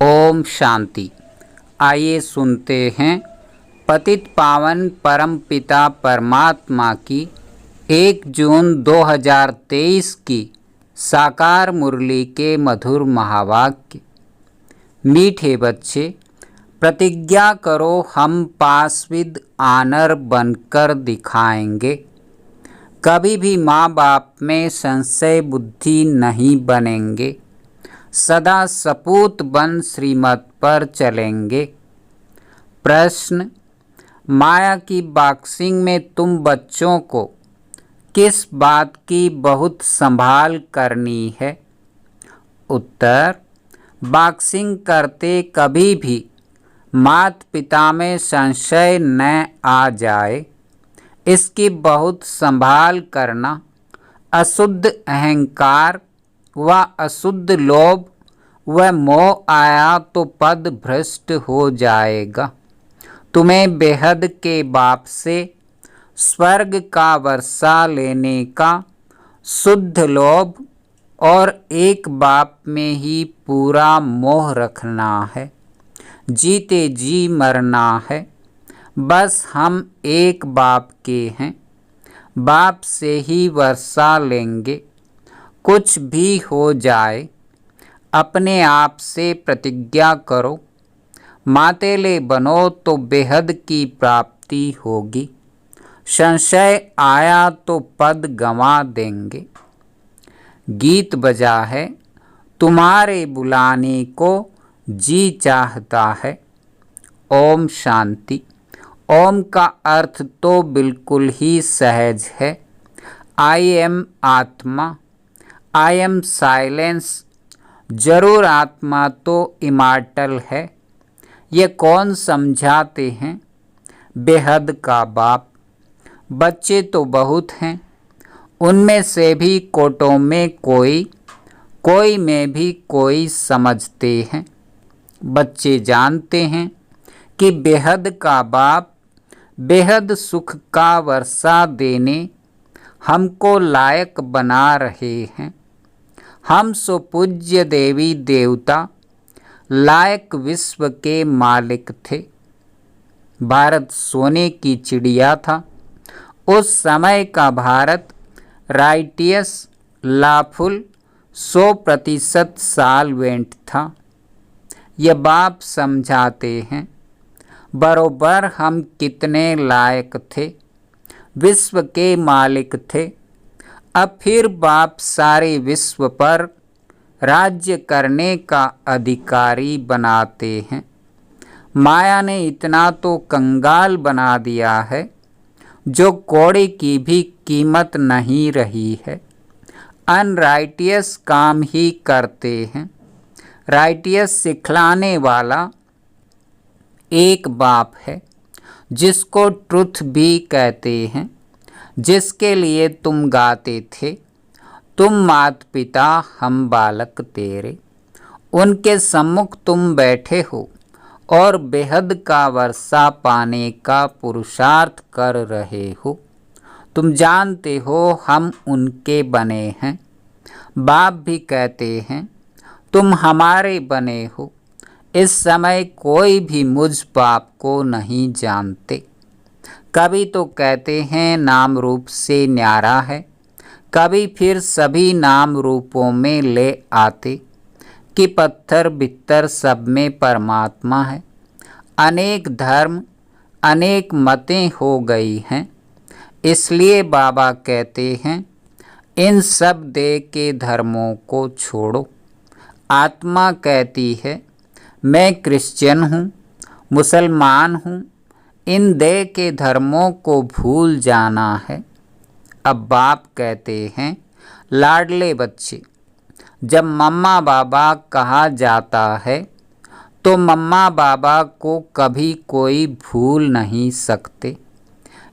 ओम शांति। आइए सुनते हैं पतित पावन परम पिता परमात्मा की 1 जून 2023 की साकार मुरली के मधुर महावाक्य। मीठे बच्चे, प्रतिज्ञा करो हम पासविद आनर बनकर दिखाएंगे। कभी भी माँ बाप में संशय बुद्धि नहीं बनेंगे। सदा सपूत बन श्रीमत पर चलेंगे। प्रश्न: माया की बॉक्सिंग में तुम बच्चों को किस बात की बहुत संभाल करनी है? उत्तर: बॉक्सिंग करते कभी भी माता पिता में संशय न आ जाए, इसकी बहुत संभाल करना। अशुद्ध अहंकार व अशुद्ध लोभ व मोह आया तो पद भ्रष्ट हो जाएगा। तुम्हें बेहद के बाप से स्वर्ग का वर्षा लेने का शुद्ध लोभ और एक बाप में ही पूरा मोह रखना है। जीते जी मरना है। बस हम एक बाप के हैं, बाप से ही वर्षा लेंगे। कुछ भी हो जाए, अपने आप से प्रतिज्ञा करो। मातेले बनो तो बेहद की प्राप्ति होगी। संशय आया तो पद गंवा देंगे। गीत बजा है, तुम्हारे बुलाने को जी चाहता है। ओम शांति। ओम का अर्थ तो बिल्कुल ही सहज है। आई एम आत्मा, आई एम साइलेंस। जरूर आत्मा तो इमॉर्टल है। ये कौन समझाते हैं? बेहद का बाप। बच्चे तो बहुत हैं, उनमें से भी कोटों में कोई में भी कोई समझते हैं। बच्चे जानते हैं कि बेहद का बाप बेहद सुख का वर्षा देने हमको लायक बना रहे हैं। हम सो पूज्य देवी देवता लायक विश्व के मालिक थे। भारत सोने की चिड़िया था। उस समय का भारत राइटियस लाफुल 100% साल्वेंट था। यह बाप समझाते हैं बरोबर हम कितने लायक थे, विश्व के मालिक थे। अब फिर बाप सारे विश्व पर राज्य करने का अधिकारी बनाते हैं। माया ने इतना तो कंगाल बना दिया है, जो कौड़े की भी कीमत नहीं रही है। अनराइटियस काम ही करते हैं। राइटियस सिखलाने वाला एक बाप है, जिसको ट्रुथ भी कहते हैं, जिसके लिए तुम गाते थे, तुम माता पिता हम बालक तेरे। उनके सम्मुख तुम बैठे हो और बेहद का वर्षा पाने का पुरुषार्थ कर रहे हो। तुम जानते हो हम उनके बने हैं। बाप भी कहते हैं तुम हमारे बने हो। इस समय कोई भी मुझ बाप को नहीं जानते। कभी तो कहते हैं नाम रूप से न्यारा है, कभी फिर सभी नाम रूपों में ले आते कि पत्थर बित्तर सब में परमात्मा है। अनेक धर्म अनेक मतें हो गई हैं। इसलिए बाबा कहते हैं इन सब देह के धर्मों को छोड़ो। आत्मा कहती है मैं क्रिश्चियन हूँ, मुसलमान हूँ। इन देह के धर्मों को भूल जाना है। अब बाप कहते हैं लाडले बच्चे, जब मम्मा बाबा कहा जाता है तो मम्मा बाबा को कभी कोई भूल नहीं सकते।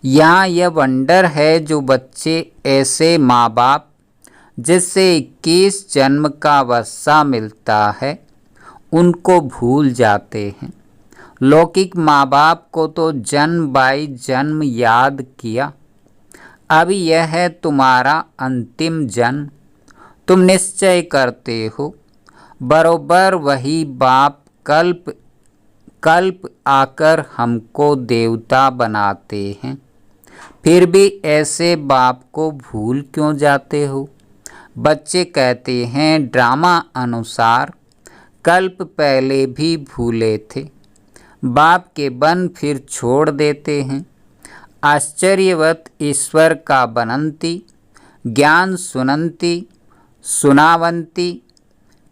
यहाँ यह वंडर है जो बच्चे ऐसे माँ बाप जिससे 21 जन्म का वर्षा मिलता है, उनको भूल जाते हैं। लौकिक माँ बाप को तो जन्म बाई जन्म याद किया। अब यह है तुम्हारा अंतिम जन्म। तुम निश्चय करते हो बरोबर वही बाप कल्प कल्प आकर हमको देवता बनाते हैं, फिर भी ऐसे बाप को भूल क्यों जाते हो। बच्चे कहते हैं ड्रामा अनुसार कल्प पहले भी भूले थे, बाप के बन फिर छोड़ देते हैं। आश्चर्यवत ईश्वर का बनंती, ज्ञान सुनंती सुनावंती,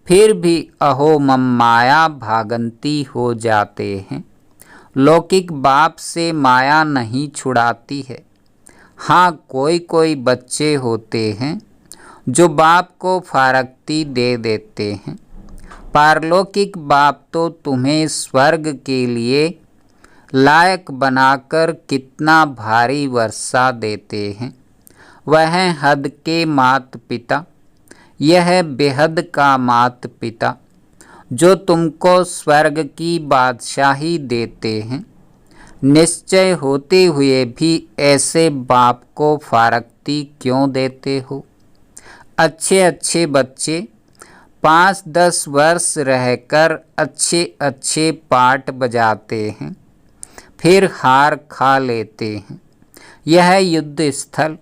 फिर भी अहो मम माया भागंती हो जाते हैं। लौकिक बाप से माया नहीं छुड़ाती है। हाँ, कोई कोई बच्चे होते हैं जो बाप को फारक्ती दे देते हैं। पारलौकिक बाप तो तुम्हें स्वर्ग के लिए लायक बनाकर कितना भारी वर्षा देते हैं। वह हद के मात पिता, यह बेहद का मात पिता, जो तुमको स्वर्ग की बादशाही देते हैं। निश्चय होते हुए भी ऐसे बाप को फारक्ती क्यों देते हो। अच्छे अच्छे बच्चे 5-10 वर्ष रहकर अच्छे अच्छे पाठ बजाते हैं, फिर हार खा लेते हैं। यह युद्ध स्थल,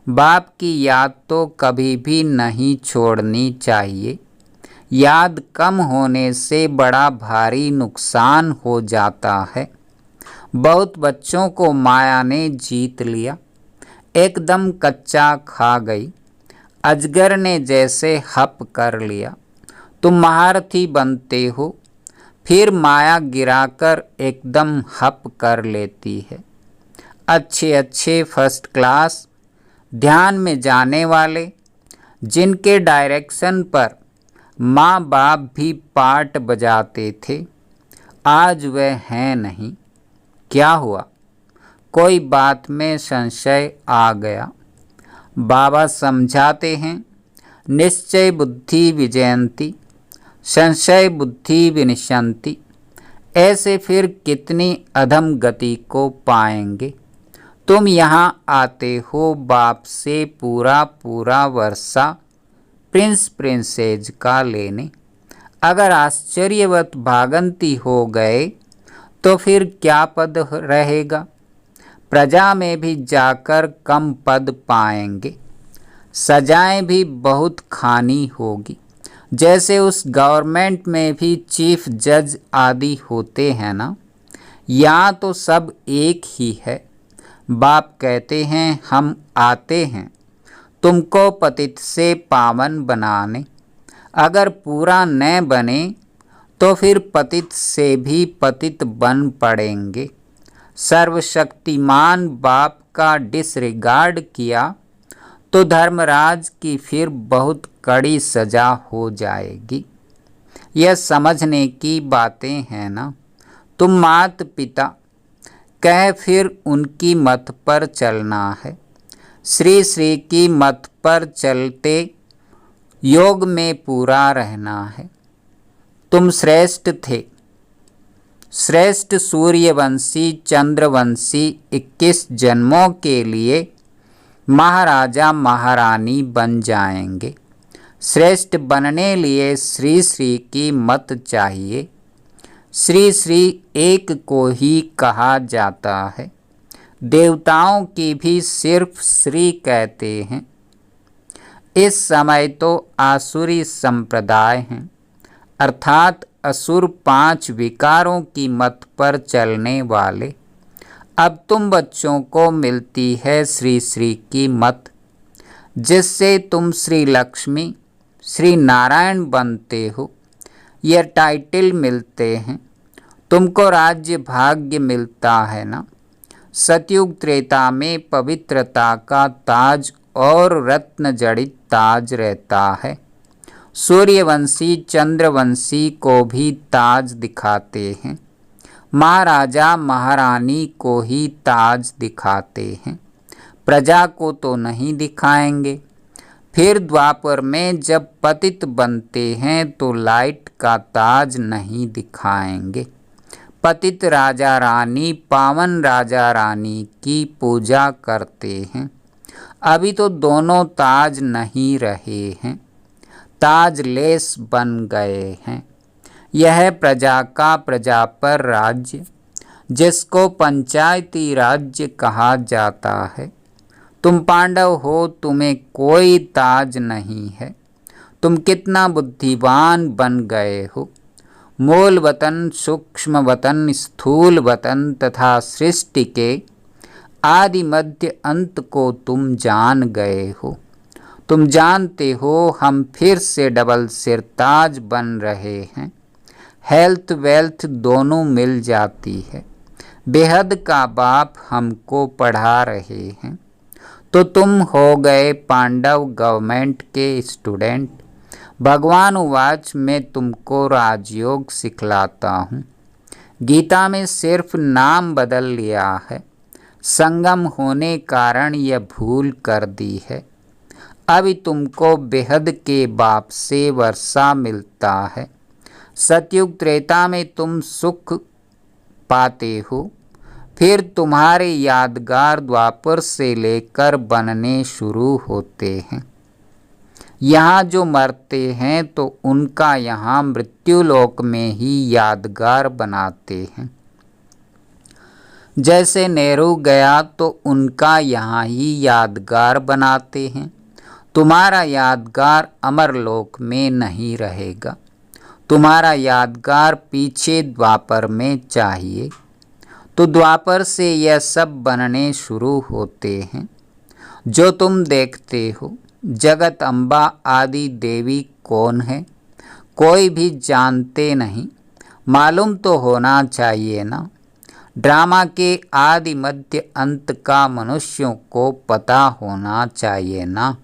बाप की याद तो कभी भी नहीं छोड़नी चाहिए। याद कम होने से बड़ा भारी नुकसान हो जाता है। बहुत बच्चों को माया ने जीत लिया, एकदम कच्चा खा गई, अजगर ने जैसे हप कर लिया। तुम महारथी बनते हो, फिर माया गिराकर एकदम हप कर लेती है। अच्छे अच्छे फर्स्ट क्लास ध्यान में जाने वाले, जिनके डायरेक्शन पर माँ बाप भी पाठ बजाते थे, आज वह हैं नहीं। क्या हुआ? कोई बात में संशय आ गया? बाबा समझाते हैं, निश्चय बुद्धि विजयंती, संशय बुद्धि विनश्यंती। ऐसे फिर कितनी अधम गति को पाएंगे। तुम यहाँ आते हो बाप से पूरा पूरा वर्षा प्रिंस प्रिंसेज का लेने। अगर आश्चर्यवत भागंती हो गए तो फिर क्या पद रहेगा। प्रजा में भी जाकर कम पद पाएंगे, सजाएं भी बहुत खानी होगी। जैसे उस गवर्नमेंट में भी चीफ जज आदि होते हैं ना, यहाँ तो सब एक ही है। बाप कहते हैं हम आते हैं तुमको पतित से पावन बनाने। अगर पूरा न बने तो फिर पतित से भी पतित बन पड़ेंगे। सर्वशक्तिमान बाप का डिसरिगार्ड किया तो धर्मराज की फिर बहुत कड़ी सजा हो जाएगी। यह समझने की बातें हैं ना। तुम मात पिता कह फिर उनकी मत पर चलना है। श्री श्री की मत पर चलते योग में पूरा रहना है। तुम श्रेष्ठ थे, श्रेष्ठ सूर्यवंशी चंद्रवंशी 21 जन्मों के लिए महाराजा महारानी बन जाएंगे। श्रेष्ठ बनने लिए श्री श्री की मत चाहिए। श्री श्री एक को ही कहा जाता है। देवताओं की भी सिर्फ श्री कहते हैं। इस समय तो आसुरी संप्रदाय हैं, अर्थात असुर 5 विकारों की मत पर चलने वाले। अब तुम बच्चों को मिलती है श्री श्री की मत, जिससे तुम श्री लक्ष्मी श्री नारायण बनते हो। यह टाइटल मिलते हैं, तुमको राज्य भाग्य मिलता है ना। सतयुग त्रेता में पवित्रता का ताज और रत्न जड़ित ताज रहता है। सूर्यवंशी चंद्रवंशी को भी ताज दिखाते हैं, महाराजा महारानी को ही ताज दिखाते हैं, प्रजा को तो नहीं दिखाएंगे। फिर द्वापर में जब पतित बनते हैं तो लाइट का ताज नहीं दिखाएंगे। पतित राजा रानी पावन राजा रानी की पूजा करते हैं। अभी तो दोनों ताज नहीं रहे हैं, ताज लेस बन गए हैं। यह प्रजा का प्रजा पर राज्य, जिसको पंचायती राज्य कहा जाता है। तुम पांडव हो, तुम्हें कोई ताज नहीं है। तुम कितना बुद्धिमान बन गए हो। मूल वतन, सूक्ष्म वतन, स्थूल वतन तथा सृष्टि के आदि मध्य अंत को तुम जान गए हो। तुम जानते हो हम फिर से डबल सिरताज बन रहे हैं। हेल्थ वेल्थ दोनों मिल जाती है। बेहद का बाप हमको पढ़ा रहे हैं। तो तुम हो गए पांडव गवर्नमेंट के स्टूडेंट। भगवान उवाच, मैं तुमको राजयोग सिखलाता हूँ। गीता में सिर्फ नाम बदल लिया है, संगम होने कारण यह भूल कर दी है। अभी तुमको बेहद के बाप से वर्षा मिलता है। सतयुग त्रेता में तुम सुख पाते हो, फिर तुम्हारे यादगार द्वापर से लेकर बनने शुरू होते हैं। यहाँ जो मरते हैं तो उनका यहाँ मृत्युलोक में ही यादगार बनाते हैं। जैसे नेहरू गया तो उनका यहाँ ही यादगार बनाते हैं। तुम्हारा यादगार अमरलोक में नहीं रहेगा। तुम्हारा यादगार पीछे द्वापर में चाहिए। तो द्वापर से यह सब बनने शुरू होते हैं जो तुम देखते हो। जगत अम्बा आदि देवी कौन है, कोई भी जानते नहीं। मालूम तो होना चाहिए ना। ड्रामा के आदि मध्य अंत का मनुष्यों को पता होना चाहिए ना।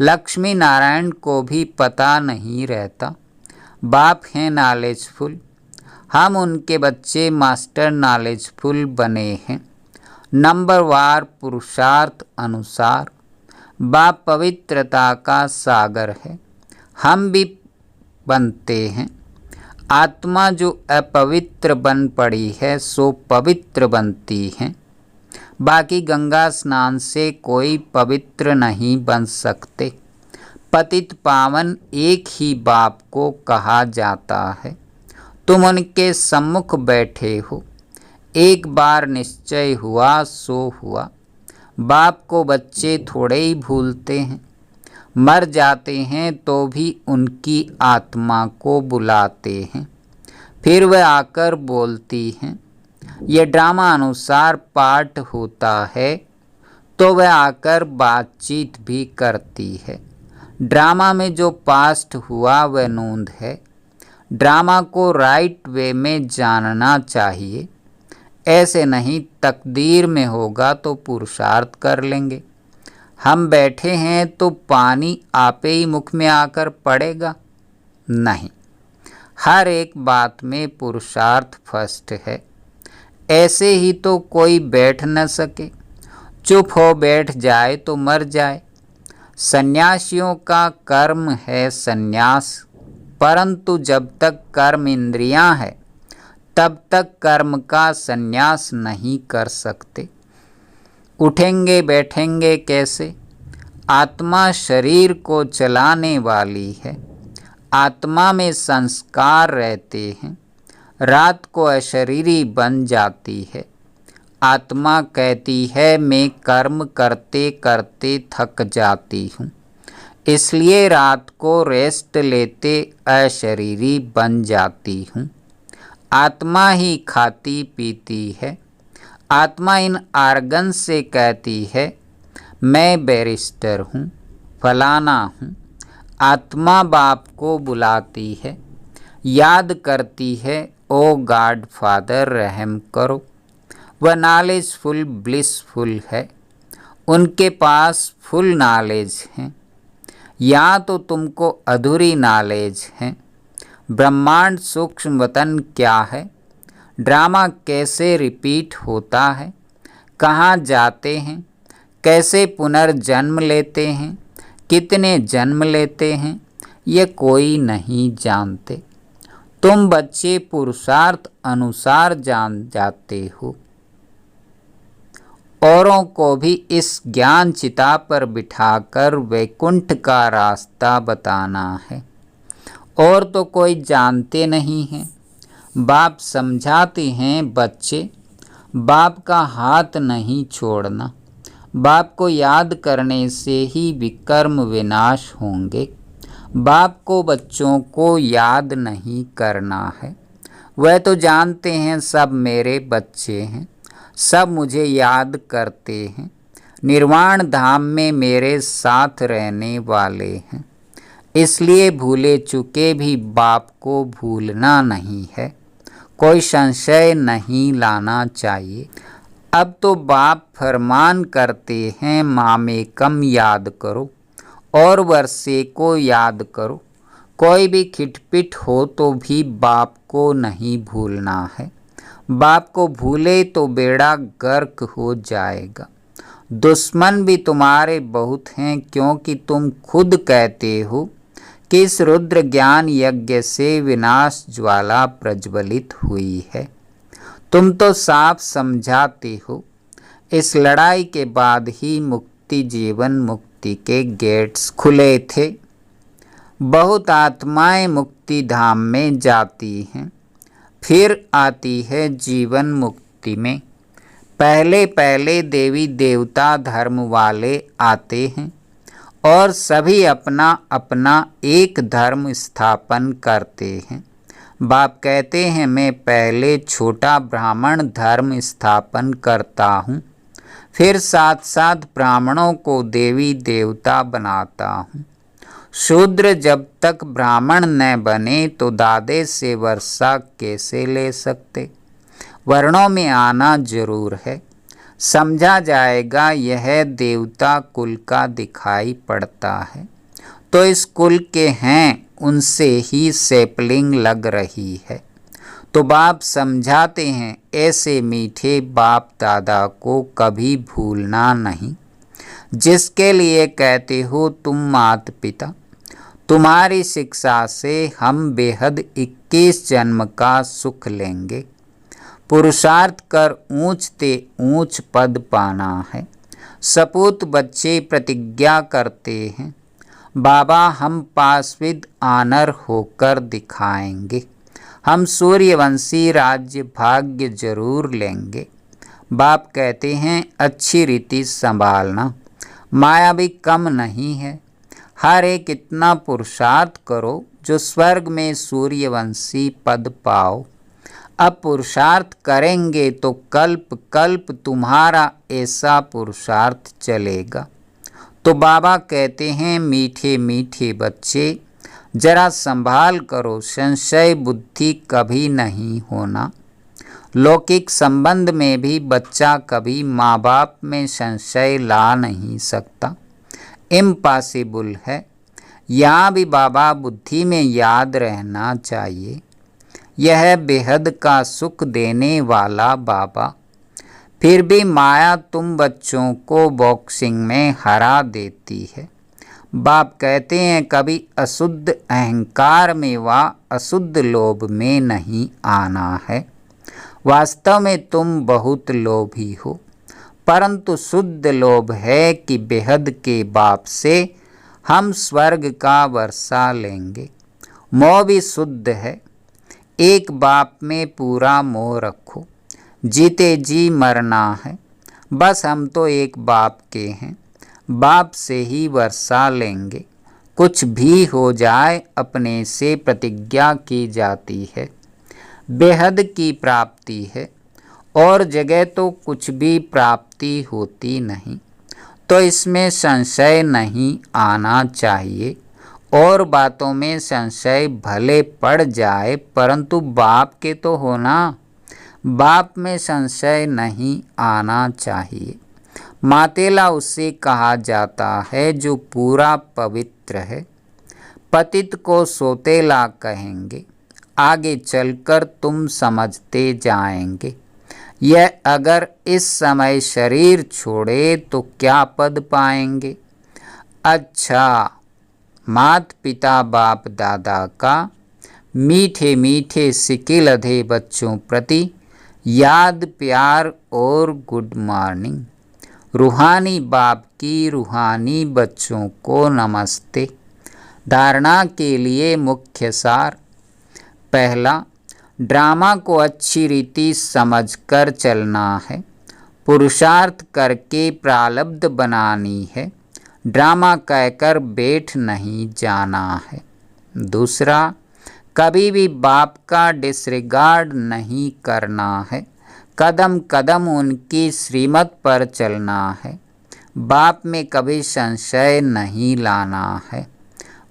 लक्ष्मी नारायण को भी पता नहीं रहता। बाप हैं नॉलेजफुल, हम उनके बच्चे मास्टर नॉलेजफुल बने हैं। नंबरवार पुरुषार्थ अनुसार बाप पवित्रता का सागर है, हम भी बनते हैं। आत्मा जो अपवित्र बन पड़ी है सो पवित्र बनती है। बाकी गंगा स्नान से कोई पवित्र नहीं बन सकते। पतित पावन एक ही बाप को कहा जाता है। तुम उनके सम्मुख बैठे हो। एक बार निश्चय हुआ सो हुआ। बाप को बच्चे थोड़े ही भूलते हैं। मर जाते हैं तो भी उनकी आत्मा को बुलाते हैं, फिर वह आकर बोलती हैं। यह ड्रामा अनुसार पाठ होता है तो वह आकर बातचीत भी करती है। ड्रामा में जो पास्ट हुआ वह नूंद है। ड्रामा को राइट वे में जानना चाहिए। ऐसे नहीं तकदीर में होगा तो पुरुषार्थ कर लेंगे। हम बैठे हैं तो पानी आपे ही मुख में आकर पड़ेगा? नहीं, हर एक बात में पुरुषार्थ फर्स्ट है। ऐसे ही तो कोई बैठ न सके। चुप हो बैठ जाए तो मर जाए। सन्यासियों का कर्म है सन्यास, परंतु जब तक कर्म इंद्रियां है तब तक कर्म का सन्यास नहीं कर सकते। उठेंगे बैठेंगे कैसे? आत्मा शरीर को चलाने वाली है। आत्मा में संस्कार रहते हैं। रात को अशरीरी बन जाती है। आत्मा कहती है मैं कर्म करते करते थक जाती हूँ, इसलिए रात को रेस्ट लेते अशरीरी बन जाती हूँ। आत्मा ही खाती पीती है। आत्मा इन आर्गन से कहती है मैं बैरिस्टर हूँ, फलाना हूँ। आत्मा बाप को बुलाती है, याद करती है ओ गॉड फादर रहम करो। वह नॉलेजफुल ब्लिसफुल है। उनके पास फुल नॉलेज है। या तो तुमको अधूरी नॉलेज है। ब्रह्मांड सूक्ष्म वतन क्या है? ड्रामा कैसे रिपीट होता है? कहाँ जाते हैं? कैसे पुनर्जन्म लेते हैं? कितने जन्म लेते हैं? ये कोई नहीं जानते। तुम बच्चे पुरुषार्थ अनुसार जान जाते हो। औरों को भी इस ज्ञान चिता पर बिठाकर वैकुंठ का रास्ता बताना है। और तो कोई जानते नहीं हैं। बाप समझाते हैं, बच्चे बाप का हाथ नहीं छोड़ना। बाप को याद करने से ही विकर्म विनाश होंगे। बाप को बच्चों को याद नहीं करना है। वह तो जानते हैं सब मेरे बच्चे हैं, सब मुझे याद करते हैं, निर्वाण धाम में मेरे साथ रहने वाले हैं। इसलिए भूले चुके भी बाप को भूलना नहीं है, कोई संशय नहीं लाना चाहिए। अब तो बाप फरमान करते हैं, मामेकम याद करो और वर्षे को याद करो। कोई भी खिटपिट हो तो भी बाप को नहीं भूलना है। बाप को भूले तो बेड़ा गर्क हो जाएगा। दुश्मन भी तुम्हारे बहुत हैं, क्योंकि तुम खुद कहते हो कि इस रुद्र ज्ञान यज्ञ से विनाश ज्वाला प्रज्वलित हुई है। तुम तो साफ समझाते हो इस लड़ाई के बाद ही मुक्ति जीवन मुक्ति के गेट्स खुले थे। बहुत आत्माएं मुक्ति धाम में जाती हैं, फिर आती है जीवन मुक्ति में। पहले पहले देवी देवता धर्म वाले आते हैं और सभी अपना अपना एक धर्म स्थापन करते हैं। बाप कहते हैं, मैं पहले छोटा ब्राह्मण धर्म स्थापन करता हूँ, फिर साथ साथ ब्राह्मणों को देवी देवता बनाता हूँ। शूद्र जब तक ब्राह्मण न बने तो दादे से वर्षा कैसे ले सकते। वर्णों में आना जरूर है, समझा जाएगा यह देवता कुल का दिखाई पड़ता है, तो इस कुल के हैं उनसे ही सैपलिंग लग रही है। तो बाप समझाते हैं, ऐसे मीठे बाप दादा को कभी भूलना नहीं, जिसके लिए कहते हो तुम मात पिता। तुम्हारी शिक्षा से हम बेहद 21 जन्म का सुख लेंगे। पुरुषार्थ कर ऊंच ते ऊंच पद पाना है। सपूत बच्चे प्रतिज्ञा करते हैं, बाबा हम पासविद आनर होकर दिखाएंगे, हम सूर्यवंशी राज्य भाग्य जरूर लेंगे। बाप कहते हैं, अच्छी रीति संभालना, माया भी कम नहीं है। हर एक इतना पुरुषार्थ करो जो स्वर्ग में सूर्यवंशी पद पाओ। अब पुरुषार्थ करेंगे तो कल्प कल्प तुम्हारा ऐसा पुरुषार्थ चलेगा। तो बाबा कहते हैं, मीठे मीठे बच्चे जरा संभाल करो, संशय बुद्धि कभी नहीं होना। लौकिक संबंध में भी बच्चा कभी माँ बाप में संशय ला नहीं सकता, इम्पॉसिबल है। यहाँ भी बाबा बुद्धि में याद रहना चाहिए, यह बेहद का सुख देने वाला बाबा। फिर भी माया तुम बच्चों को बॉक्सिंग में हरा देती है। बाप कहते हैं, कभी अशुद्ध अहंकार में व अशुद्ध लोभ में नहीं आना है। वास्तव में तुम बहुत लोभी हो, परंतु शुद्ध लोभ है कि बेहद के बाप से हम स्वर्ग का वर्षा लेंगे। मोह भी शुद्ध है, एक बाप में पूरा मोह रखो, जीते जी मरना है। बस हम तो एक बाप के हैं, बाप से ही वर्षा लेंगे। कुछ भी हो जाए अपने से प्रतिज्ञा की जाती है, बेहद की प्राप्ति है, और जगह तो कुछ भी प्राप्ति होती नहीं, तो इसमें संशय नहीं आना चाहिए। और बातों में संशय भले पड़ जाए, परंतु बाप के तो होना, बाप में संशय नहीं आना चाहिए। मातेला उसे कहा जाता है जो पूरा पवित्र है। पतित को सोतेला कहेंगे, आगे चलकर तुम समझते जाएंगे। यह अगर इस समय शरीर छोड़े तो क्या पद पाएंगे। अच्छा, मात पिता बाप दादा का मीठे मीठे सिकिलधे बच्चों प्रति याद प्यार और गुड मॉर्निंग। रूहानी बाप की रूहानी बच्चों को नमस्ते। धारणा के लिए मुख्य सार। पहला, ड्रामा को अच्छी रीति समझकर चलना है, पुरुषार्थ करके प्रारब्ध बनानी है, ड्रामा कहकर बैठ नहीं जाना है। दूसरा, कभी भी बाप का डिसरिगार्ड नहीं करना है, कदम कदम उनकी श्रीमत पर चलना है, बाप में कभी संशय नहीं लाना है।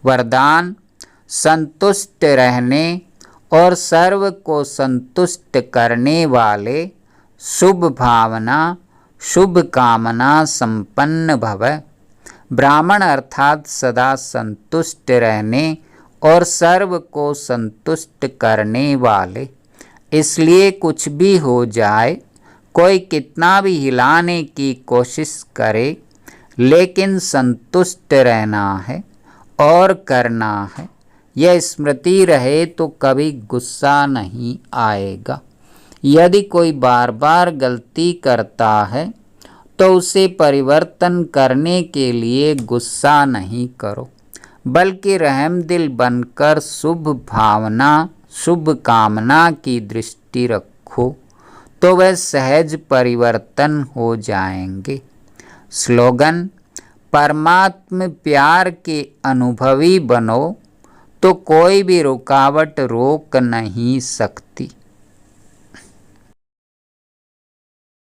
वरदान, संतुष्ट रहने और सर्व को संतुष्ट करने वाले, शुभ भावना शुभ कामना संपन्न भव। ब्राह्मण अर्थात सदा संतुष्ट रहने और सर्व को संतुष्ट करने वाले। इसलिए कुछ भी हो जाए, कोई कितना भी हिलाने की कोशिश करे, लेकिन संतुष्ट रहना है और करना है। यह स्मृति रहे तो कभी गुस्सा नहीं आएगा। यदि कोई बार बार गलती करता है तो उसे परिवर्तन करने के लिए गुस्सा नहीं करो, बल्कि रहमदिल बनकर शुभ भावना शुभ कामना की दृष्टि रखो, तो वह सहज परिवर्तन हो जाएंगे। स्लोगन, परमात्म प्यार के अनुभवी बनो तो कोई भी रुकावट रोक नहीं सकती।